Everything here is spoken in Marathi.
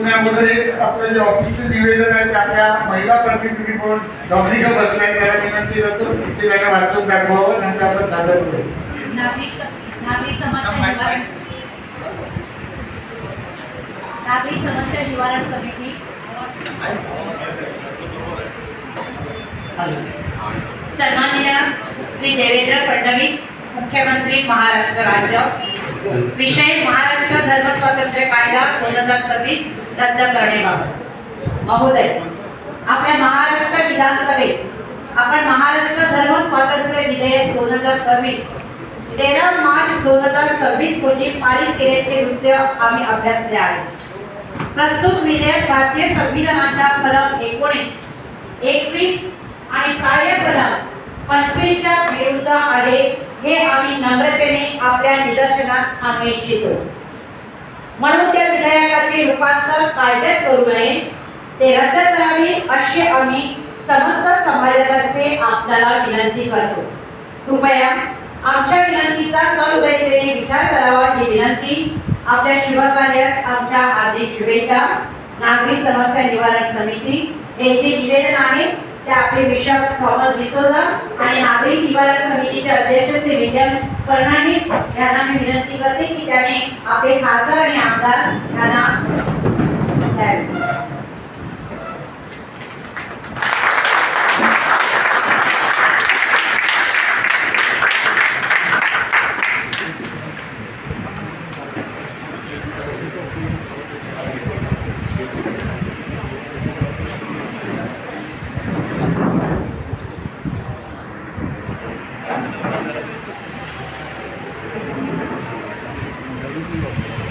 तुम्ही अगोदर आपलं जे ऑफिसचं निवेदन आहे ते आपल्या महिला प्रतिनिधी म्हणून डॉक्टरीका बसलाय त्याला विनंती करतो की त्याने वाचून दाखवावं, नंतर आपण सादर करू. नागरिक समस्या निवारण समिती सन्माननीय श्री देवेंद्र फडणवीस मुख्यमंत्री महाराष्ट्र राज्य. विषय महाराष्ट्र धर्म स्वातंत्र्य कायदा 2026 रद्द करण्याबाबत. महोदय, आपल्या महाराष्ट्र विधानसभेत आपण महाराष्ट्र धर्म स्वातंत्र्य विधेयक 2026 13 मार्च 2026 रोजी पारित केल्याचे वृत्त आम्ही अभ्यासले आहे. प्रस्तुत विधेयक भारतीय संविधानाच्या कलम 19, 21 आणि कार्यकलम 25 च्या विरुद्ध आहे हे आम्ही नम्रतेने आपल्या निदर्शनास आणू इच्छितो. म्हणून त्या विधेयकाचे रूपांतर कायद्यात करू नये, ते रद्द करावे अशी आम्ही समस्त समाजातर्फे आपल्याला विनंती करतो. कृपया आमच्या विनंतीचा सहृदयतेने विचार करावा ही विनंती. आपल्या शुभकार्यास आमच्या हार्दिक शुभेच्छा. नागरिक समस्या निवारण समिती हे जे निवेदन आहे ते आपले बिशप थॉमस डिसोजा आणि नागरिक निवारण समितीचे अध्यक्ष श्री विलियम फर्नांडिस यांना मी विनंती करते की त्याने आपले खासदार आणि आमदार यांना द्यावे.